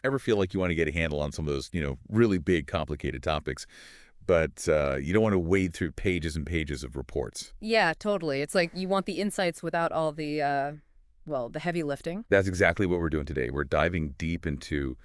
ever feel like you want to get a handle on some of those, really big, complicated topics, but you don't want to wade through pages and pages of reports. Yeah, totally. It's like you want the insights without all the, well, the heavy lifting. That's exactly what we're doing today. We're diving deep into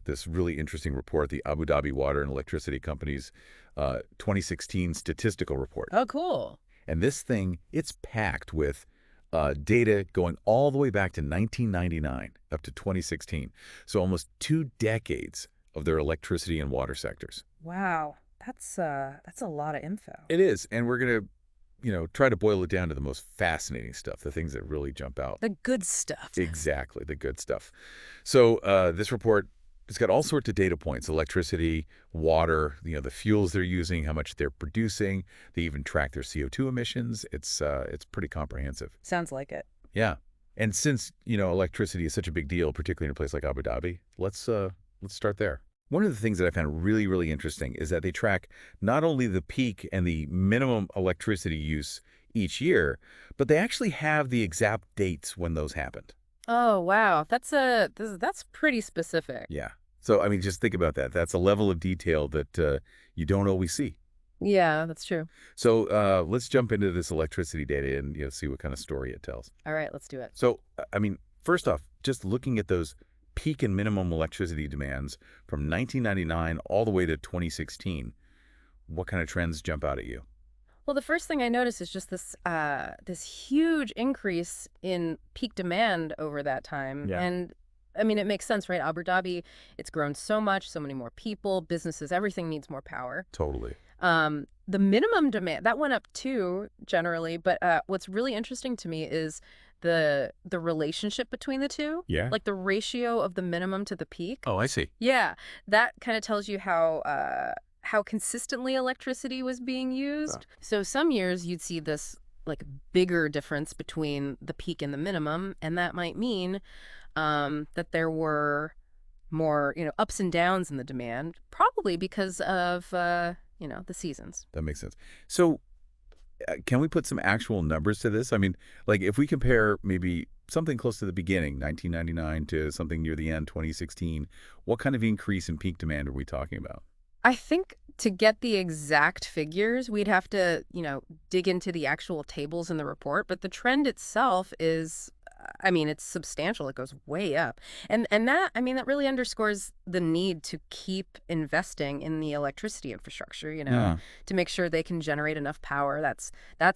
this really interesting report, the Abu Dhabi Water and Electricity Company's 2016 Statistical Report. Oh, cool. And this thing, it's packed with data going all the way back to 1999 up to 2016. So almost 2 decades of their electricity and water sectors. Wow. That's a lot of info. It is. And we're going to, try to boil it down to the most fascinating stuff, the things that really jump out. The good stuff. Exactly, the good stuff. So this report, it's got all sorts of data points: electricity, water, the fuels they're using, how much they're producing. They even track their CO2 emissions. It's pretty comprehensive. Sounds like it. Yeah. And since, electricity is such a big deal, particularly in a place like Abu Dhabi, let's start there. One of the things that I found really, really interesting is that they track not only the peak and the minimum electricity use each year, but they actually have the exact dates when those happened. Oh, wow. That's pretty specific. Yeah. So, I mean, just think about that. That's a level of detail that you don't always see. Yeah, that's true. So let's jump into this electricity data and see what kind of story it tells. All right, let's do it. So, I mean, first off, just looking at those peak and minimum electricity demands from 1999 all the way to 2016, what kind of trends jump out at you? Well, the first thing I noticed is just this huge increase in peak demand over that time. Yeah. And I mean, it makes sense, right? Abu Dhabi, it's grown so much, so many more people, businesses, everything needs more power. Totally. The minimum demand, that went up too, generally. But what's really interesting to me is the relationship between the two. Yeah. Like the ratio of the minimum to the peak. Oh, I see. Yeah, that kind of tells you how consistently electricity was being used. So some years you'd see this like bigger difference between the peak and the minimum, and that might mean that there were more, ups and downs in the demand, probably because of, the seasons. That makes sense. So can we put some actual numbers to this? I mean, like if we compare maybe something close to the beginning, 1999, to something near the end, 2016, what kind of increase in peak demand are we talking about? I think to get the exact figures, we'd have to, dig into the actual tables in the report. But the trend itself is, I mean, it's substantial. It goes way up. And that, I mean, that really underscores the need to keep investing in the electricity infrastructure, Yeah. to make sure they can generate enough power. That's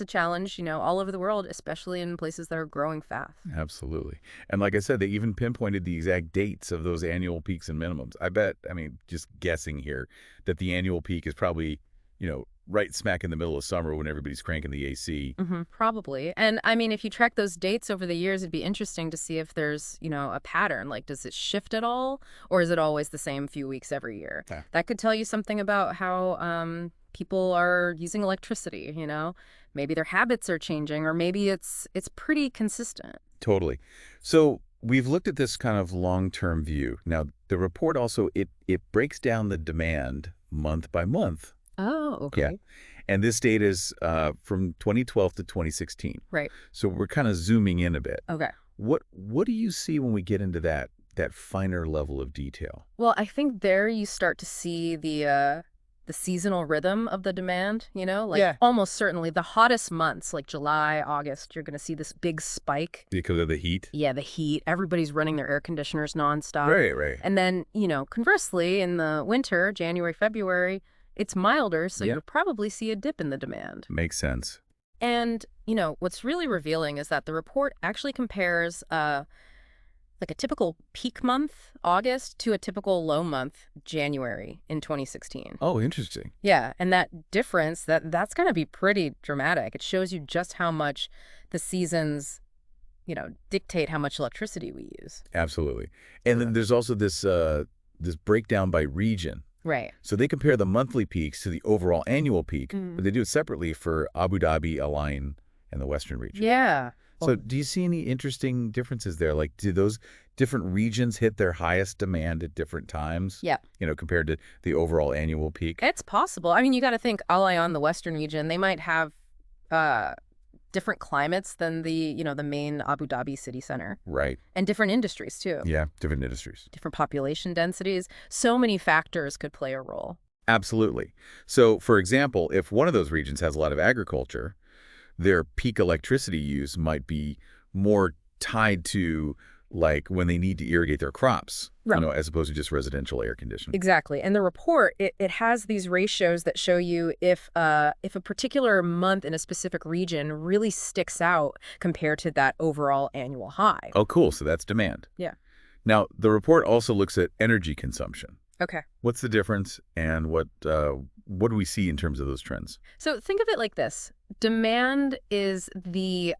a challenge, all over the world, especially in places that are growing fast. Absolutely. And like I said, they even pinpointed the exact dates of those annual peaks and minimums. I bet, I mean, just guessing here, that the annual peak is probably, right smack in the middle of summer when everybody's cranking the AC. Probably. And I mean, if you track those dates over the years, it'd be interesting to see if there's, a pattern. Like, does it shift at all? Or is it always the same few weeks every year? Yeah. That could tell you something about how people are using electricity, Maybe their habits are changing, or maybe it's pretty consistent. Totally. So we've looked at this kind of long-term view. Now, the report also, it breaks down the demand month by month. Oh, okay. Yeah. And this data is from 2012 to 2016. Right. So we're kind of zooming in a bit. Okay. What do you see when we get into that finer level of detail? Well, I think there you start to see the seasonal rhythm of the demand, Yeah. almost certainly the hottest months, like July, August, you're going to see this big spike. Because of the heat? Yeah, the heat. Everybody's running their air conditioners nonstop. Right. And then, conversely, in the winter, January, February, it's milder, so Yep. you'll probably see a dip in the demand. Makes sense. And, what's really revealing is that the report actually compares like a typical peak month, August, to a typical low month, January, in 2016. Oh, interesting. Yeah, and that difference, that's going to be pretty dramatic. It shows you just how much the seasons, dictate how much electricity we use. Absolutely. And then there's also this breakdown by region. Right. So they compare the monthly peaks to the overall annual peak, but they do it separately for Abu Dhabi, Al Ain, and the Western region. Yeah. So do you see any interesting differences there? Like, do those different regions hit their highest demand at different times? Yeah. Compared to the overall annual peak? It's possible. I mean, you got to think Al Ain, the Western region, they might have different climates than the main Abu Dhabi city center. Right. And different industries, too. Yeah, different industries. Different population densities. So many factors could play a role. Absolutely. So, for example, if one of those regions has a lot of agriculture, their peak electricity use might be more tied to, like, when they need to irrigate their crops, Right. as opposed to just residential air conditioning. Exactly. And the report, it has these ratios that show you if a particular month in a specific region really sticks out compared to that overall annual high. Oh, cool. So that's demand. Yeah. Now, the report also looks at energy consumption. Okay. What's the difference, and what do we see in terms of those trends? So think of it like this. Demand is the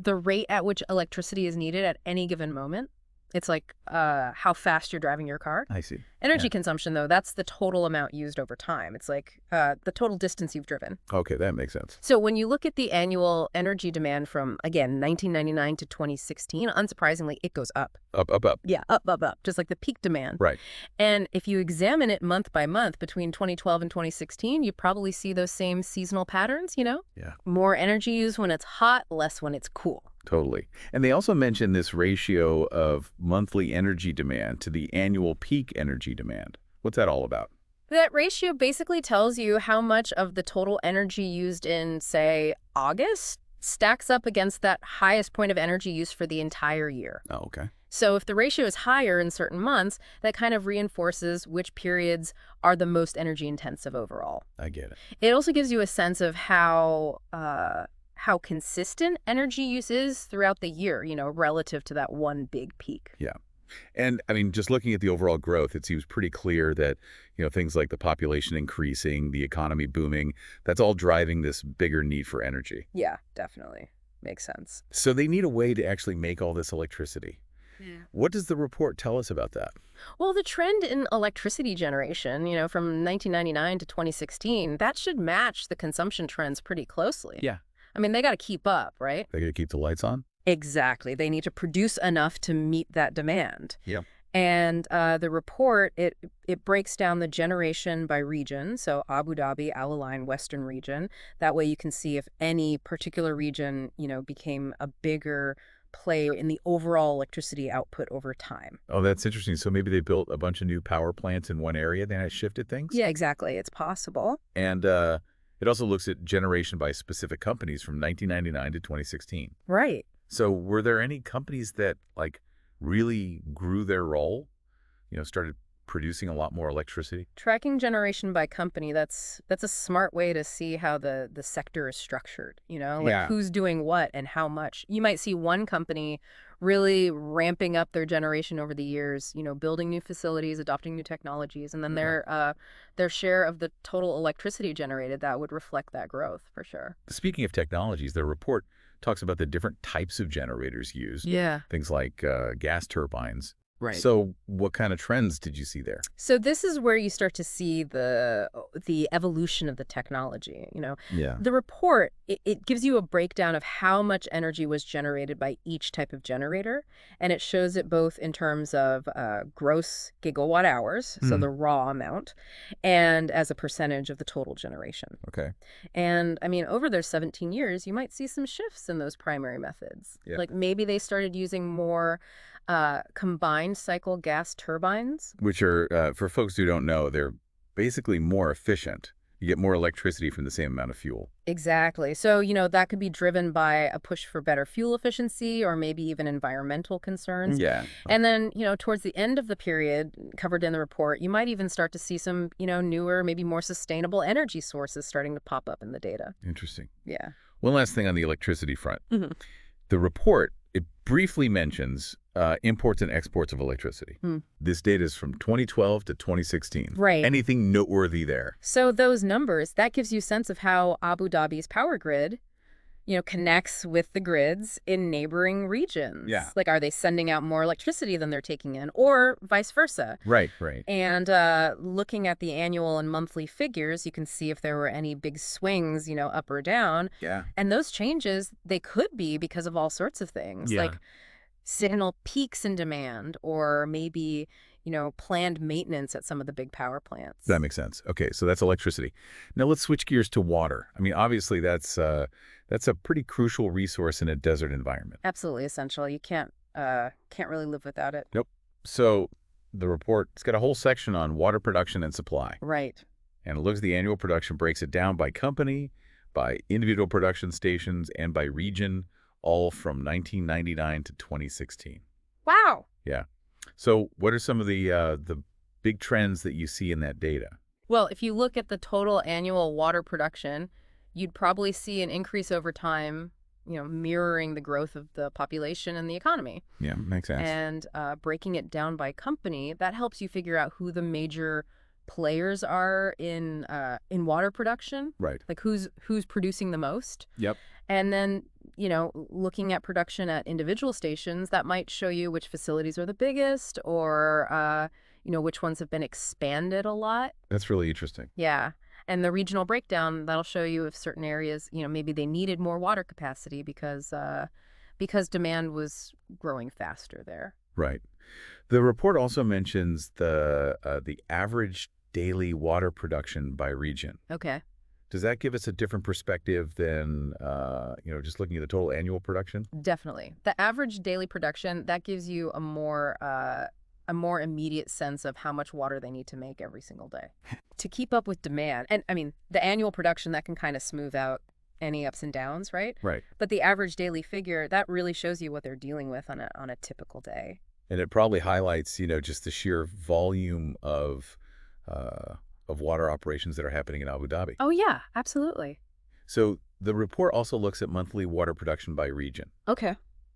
rate at which electricity is needed at any given moment. It's like how fast you're driving your car. I see. Energy consumption, though, that's the total amount used over time. It's like the total distance you've driven. Okay, that makes sense. So when you look at the annual energy demand from, again, 1999 to 2016, unsurprisingly, it goes up. Up, up, up. Yeah, up, up, up, just like the peak demand. Right. And if you examine it month by month between 2012 and 2016, you probably see those same seasonal patterns, Yeah. More energy used when it's hot, less when it's cool. Totally. And they also mention this ratio of monthly energy demand to the annual peak energy demand. What's that all about? That ratio basically tells you how much of the total energy used in, say, August stacks up against that highest point of energy use for the entire year. Oh, okay. So if the ratio is higher in certain months, that kind of reinforces which periods are the most energy intensive overall. I get it. It also gives you a sense of how consistent energy use is throughout the year, relative to that one big peak. Yeah. And, I mean, just looking at the overall growth, it seems pretty clear that, things like the population increasing, the economy booming, that's all driving this bigger need for energy. Yeah, definitely. Makes sense. So they need a way to actually make all this electricity. Yeah. What does the report tell us about that? Well, the trend in electricity generation, from 1999 to 2016, that should match the consumption trends pretty closely. Yeah. I mean, they got to keep up, right? They got to keep the lights on? Exactly. They need to produce enough to meet that demand. Yeah. And the report, it breaks down the generation by region. So Abu Dhabi, Al Ain, Western region. That way you can see if any particular region, became a bigger player in the overall electricity output over time. Oh, that's interesting. So maybe they built a bunch of new power plants in one area, then it shifted things? Yeah, exactly. It's possible. And it also looks at generation by specific companies from 1999 to 2016. Right. So were there any companies that, really grew their role, started producing a lot more electricity? Tracking generation by company, that's a smart way to see how the sector is structured, Yeah. who's doing what and how much. You might see one company really ramping up their generation over the years, building new facilities, adopting new technologies, and then their share of the total electricity generated, that would reflect that growth for sure. Speaking of technologies, the report talks about the different types of generators used. Yeah. Things like gas turbines. Right. So what kind of trends did you see there? So this is where you start to see the evolution of the technology, Yeah. The report, it gives you a breakdown of how much energy was generated by each type of generator, and it shows it both in terms of gross gigawatt hours, so the raw amount, and as a percentage of the total generation. Okay. And, I mean, over their 17 years, you might see some shifts in those primary methods. Yeah. Like maybe they started using more combined cycle gas turbines. Which are, for folks who don't know, they're basically more efficient. You get more electricity from the same amount of fuel. Exactly. So, that could be driven by a push for better fuel efficiency or maybe even environmental concerns. Yeah. And then, towards the end of the period covered in the report, you might even start to see some, newer, maybe more sustainable energy sources starting to pop up in the data. Interesting. Yeah. One last thing on the electricity front. Mhm. The report, it briefly mentions imports and exports of electricity. This data is from 2012 to 2016. Right. Anything noteworthy there? So those numbers, that gives you a sense of how Abu Dhabi's power grid, connects with the grids in neighboring regions. Yeah. Like, are they sending out more electricity than they're taking in, or vice versa? Right, right. And looking at the annual and monthly figures, you can see if there were any big swings, up or down. Yeah. And those changes, they could be because of all sorts of things, Yeah. like seasonal peaks in demand, or maybe, planned maintenance at some of the big power plants. That makes sense. Okay, so that's electricity. Now let's switch gears to water. I mean, obviously that's a pretty crucial resource in a desert environment. Absolutely essential. You can't really live without it. Nope. So the report, it's got a whole section on water production and supply. Right. And it looks at the annual production, breaks it down by company, by individual production stations, and by region, all from 1999 to 2016. Wow. Yeah. So what are some of the big trends that you see in that data? Well, if you look at the total annual water production, you'd probably see an increase over time, mirroring the growth of the population and the economy. Yeah, makes sense. And breaking it down by company, that helps you figure out who the major players are in water production. Right. Like who's producing the most. Yep. And then, looking at production at individual stations, that might show you which facilities are the biggest or, which ones have been expanded a lot. That's really interesting. Yeah. And the regional breakdown, that'll show you if certain areas, maybe they needed more water capacity because demand was growing faster there. Right. The report also mentions the average daily water production by region. Okay. Does that give us a different perspective than, just looking at the total annual production? Definitely. The average daily production, that gives you a more immediate sense of how much water they need to make every single day to keep up with demand. And I mean, the annual production, that can kind of smooth out any ups and downs, right? Right. But the average daily figure, that really shows you what they're dealing with on a typical day. And it probably highlights, just the sheer volume of water operations that are happening in Abu Dhabi. Oh, yeah, absolutely. So the report also looks at monthly water production by region. Okay.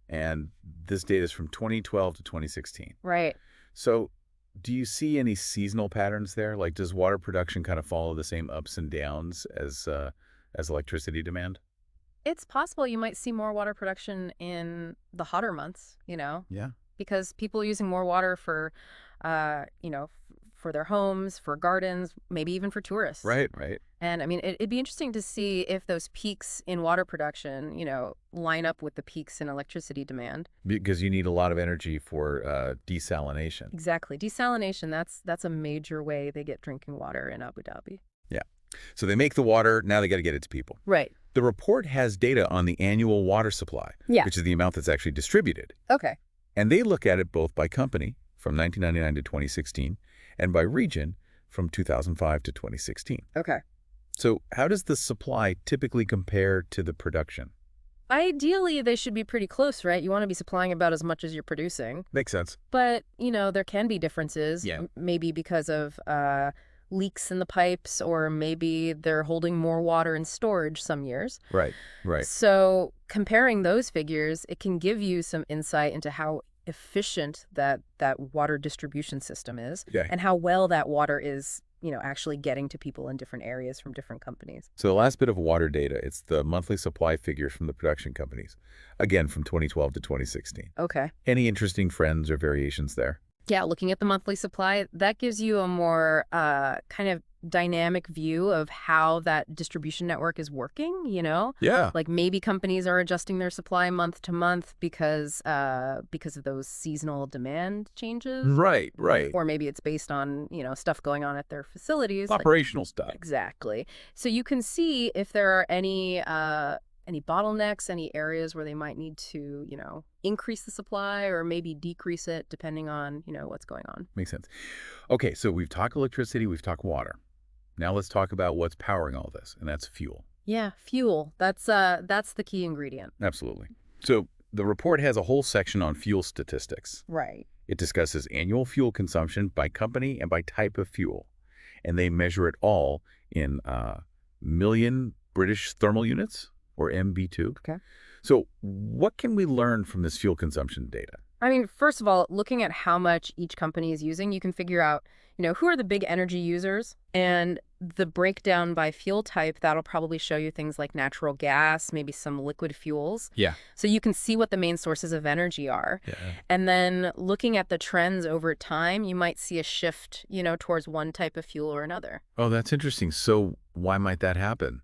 And this data is from 2012 to 2016. Right. So do you see any seasonal patterns there? Like, does water production kind of follow the same ups and downs as electricity demand? It's possible you might see more water production in the hotter months, Yeah. because people are using more water for their homes, for gardens, maybe even for tourists. Right, right. And I mean, it'd be interesting to see if those peaks in water production, line up with the peaks in electricity demand. Because you need a lot of energy for desalination. Exactly. Desalination, that's a major way they get drinking water in Abu Dhabi. Yeah. So they make the water, now they got to get it to people. Right. The report has data on the annual water supply, Yeah. which is the amount that's actually distributed. Okay. And they look at it both by company from 1999 to 2016 and by region from 2005 to 2016. Okay. So how does the supply typically compare to the production? Ideally, they should be pretty close, right? You want to be supplying about as much as you're producing. Makes sense. But, there can be differences. Yeah. Maybe because of leaks in the pipes, or maybe they're holding more water in storage some years. Right, right. So comparing those figures, it can give you some insight into how efficient that water distribution system is, Yeah. and how well that water is, actually getting to people in different areas from different companies. So the last bit of water data, it's the monthly supply figures from the production companies, again from 2012 to 2016. Okay. Any interesting trends or variations there? Yeah, looking at the monthly supply, that gives you a more kind of dynamic view of how that distribution network is working, Yeah. Like maybe companies are adjusting their supply month to month because of those seasonal demand changes. Right, right. Or maybe it's based on, stuff going on at their facilities. Operational stuff. Exactly. So you can see if there are any bottlenecks, any areas where they might need to, increase the supply or maybe decrease it depending on, what's going on. Makes sense. Okay, so we've talked electricity, we've talked water. Now let's talk about what's powering all this, and that's fuel. Yeah, fuel. That's the key ingredient. Absolutely. So the report has a whole section on fuel statistics. Right. It discusses annual fuel consumption by company and by type of fuel, and they measure it all in million British thermal units, or MB2. Okay. So what can we learn from this fuel consumption data? I mean, first of all, looking at how much each company is using, you can figure out, who are the big energy users, and the breakdown by fuel type, that'll probably show you things like natural gas, maybe some liquid fuels. Yeah. So you can see what the main sources of energy are. Yeah. And then looking at the trends over time, you might see a shift, towards one type of fuel or another. Oh, that's interesting. So why might that happen?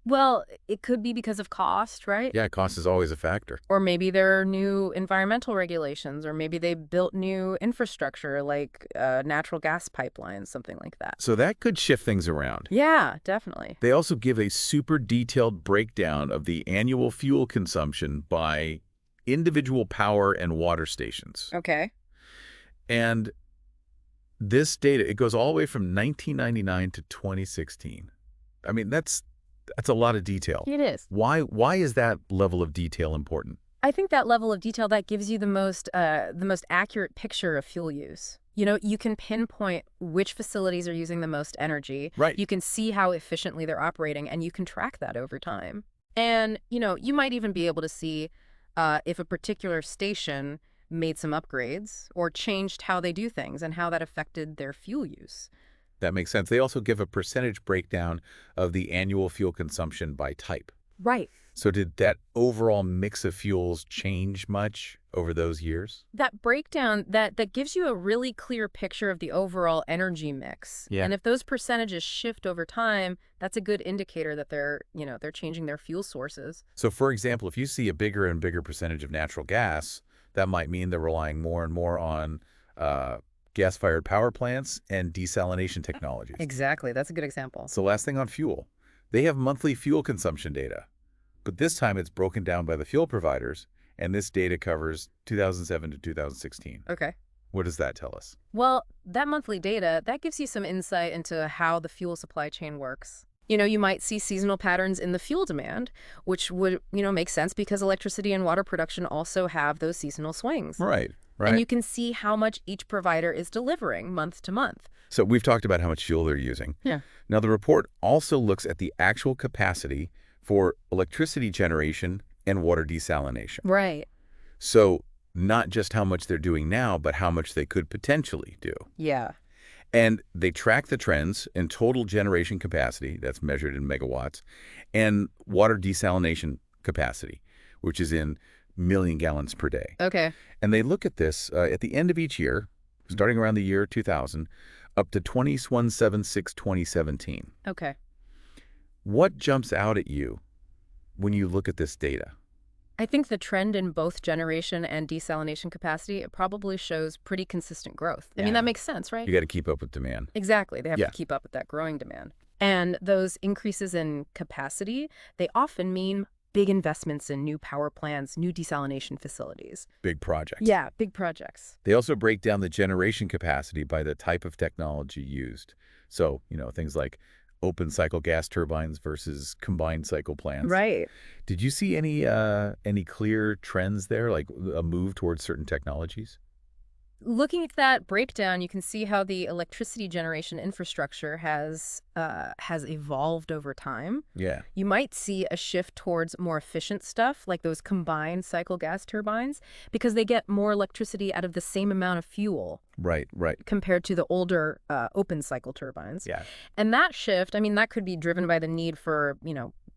Well, it could be because of cost, right? Yeah, cost is always a factor. Or maybe there are new environmental regulations, or maybe they built new infrastructure like natural gas pipelines, something like that. So that could shift things around. Yeah, definitely. They also give a super detailed breakdown of the annual fuel consumption by individual power and water stations. Okay. And this data, it goes all the way from 1999 to 2016. I mean, that's a lot of detail. It is. Why is that level of detail important? I think that level of detail, that gives you the most accurate picture of fuel use. You know, you can pinpoint which facilities are using the most energy. Right. You can see how efficiently they're operating, and you can track that over time. And, you know, you might even be able to see if a particular station made some upgrades or changed how they do things and how that affected their fuel use. That makes sense. They also give a percentage breakdown of the annual fuel consumption by type. Right. So did that overall mix of fuels change much over those years? That breakdown, that gives you a really clear picture of the overall energy mix. Yeah. And if those percentages shift over time, that's a good indicator that they're changing their fuel sources. So for example, if you see a bigger and bigger percentage of natural gas, that might mean they're relying more and more on gas-fired power plants and desalination technologies. Exactly. That's a good example. So last thing on fuel, they have monthly fuel consumption data, but this time it's broken down by the fuel providers, and this data covers 2007 to 2016. Okay. What does that tell us? Well, that monthly data, that gives you some insight into how the fuel supply chain works. You know, you might see seasonal patterns in the fuel demand, which would, make sense because electricity and water production also have those seasonal swings. Right. And you can see how much each provider is delivering month to month. So we've talked about how much fuel they're using. Yeah. Now, the report also looks at the actual capacity for electricity generation and water desalination. Right. So not just how much they're doing now, but how much they could potentially do. Yeah. And they track the trends in total generation capacity, that's measured in megawatts, and water desalination capacity, which is in million gallons per day. Okay. And they look at this at the end of each year, starting around the year 2000, up to 21/7/2017. Okay. What jumps out at you when you look at this data? I think the trend in both generation and desalination capacity, it probably shows pretty consistent growth. I mean, Yeah. that makes sense, right? You got to keep up with demand. Exactly. They have Yeah. to keep up with that growing demand. And those increases in capacity, they often mean big investments in new power plants, new desalination facilities. Big projects. Yeah, big projects. They also break down the generation capacity by the type of technology used. So, things like open cycle gas turbines versus combined cycle plants. Right. Did you see any clear trends there, like a move towards certain technologies? Looking at that breakdown, you can see how the electricity generation infrastructure has evolved over time. Yeah. You might see a shift towards more efficient stuff, like those combined cycle gas turbines, because they get more electricity out of the same amount of fuel Right. compared to the older open cycle turbines. Yeah. And that shift, I mean, that could be driven by the need for,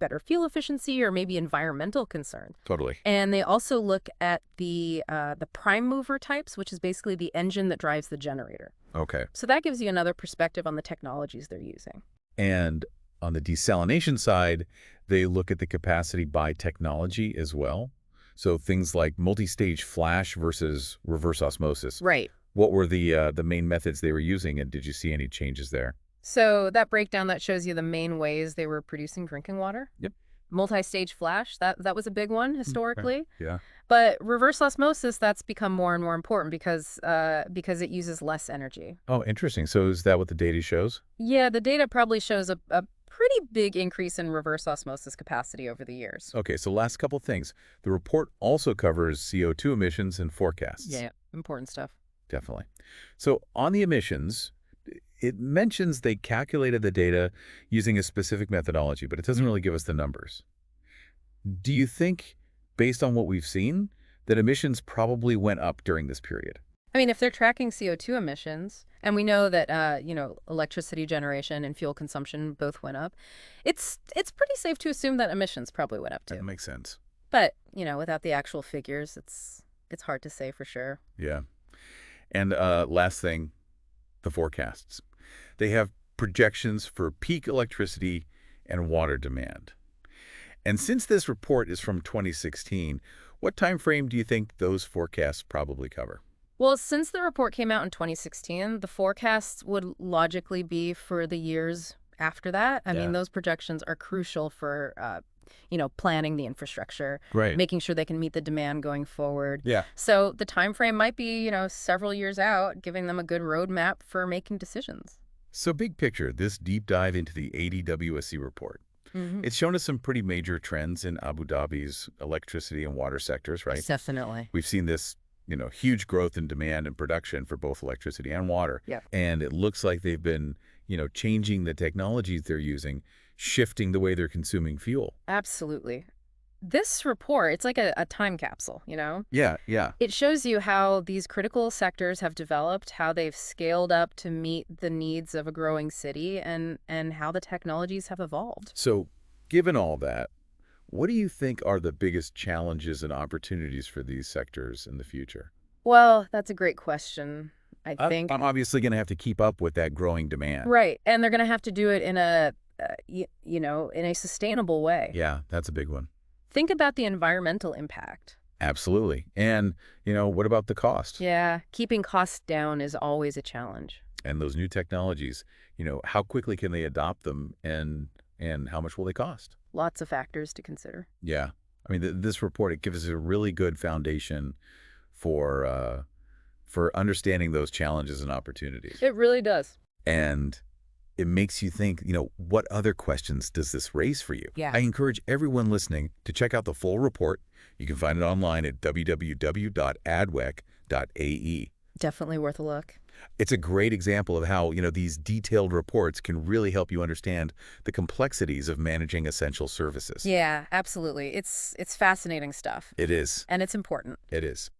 better fuel efficiency or maybe environmental concerns. Totally. And they also look at the prime mover types, which is basically the engine that drives the generator. Okay. So that gives you another perspective on the technologies they're using. And on the desalination side, they look at the capacity by technology as well. So things like multi-stage flash versus reverse osmosis. Right. What were the main methods they were using, and did you see any changes there? So that breakdown, that shows you the main ways they were producing drinking water. Yep. Multi-stage flash, that was a big one historically. Yeah. But reverse osmosis, that's become more and more important because it uses less energy. Oh, interesting. So is that what the data shows? Yeah, the data probably shows a pretty big increase in reverse osmosis capacity over the years. Okay, so last couple things. The report also covers CO2 emissions and forecasts. Yeah, important stuff. Definitely. So on the emissions, it mentions they calculated the data using a specific methodology, but it doesn't really give us the numbers. Do you think, based on what we've seen, that emissions probably went up during this period? I mean, if they're tracking CO2 emissions, and we know that, electricity generation and fuel consumption both went up, it's pretty safe to assume that emissions probably went up too. That makes sense. But, without the actual figures, it's hard to say for sure. Yeah. And last thing, the forecasts. They have projections for peak electricity and water demand. And since this report is from 2016, what time frame do you think those forecasts probably cover? Well, since the report came out in 2016, the forecasts would logically be for the years after that. I mean, Yeah. those projections are crucial for, planning the infrastructure, Right. making sure they can meet the demand going forward. Yeah. So the time frame might be, several years out, giving them a good roadmap for making decisions. So big picture, this deep dive into the ADWEC report. It's shown us some pretty major trends in Abu Dhabi's electricity and water sectors, right? Definitely. We've seen this, huge growth in demand and production for both electricity and water. Yeah. And it looks like they've been, changing the technologies they're using, shifting the way they're consuming fuel. Absolutely. This report, it's like a time capsule, Yeah, yeah. It shows you how these critical sectors have developed, how they've scaled up to meet the needs of a growing city, and how the technologies have evolved. So given all that, what do you think are the biggest challenges and opportunities for these sectors in the future? Well, that's a great question, I think. I'm obviously going to have to keep up with that growing demand. Right. And they're going to have to do it in in a sustainable way. Yeah, that's a big one. Think about the environmental impact. Absolutely. And, what about the cost? Yeah, keeping costs down is always a challenge. And those new technologies, how quickly can they adopt them and how much will they cost? Lots of factors to consider. Yeah. I mean, this report, it gives us a really good foundation for understanding those challenges and opportunities. It really does. And it makes you think, what other questions does this raise for you? Yeah. I encourage everyone listening to check out the full report. You can find it online at www.adwec.ae. Definitely worth a look. It's a great example of how, these detailed reports can really help you understand the complexities of managing essential services. Yeah, absolutely. It's fascinating stuff. It is. And it's important. It is.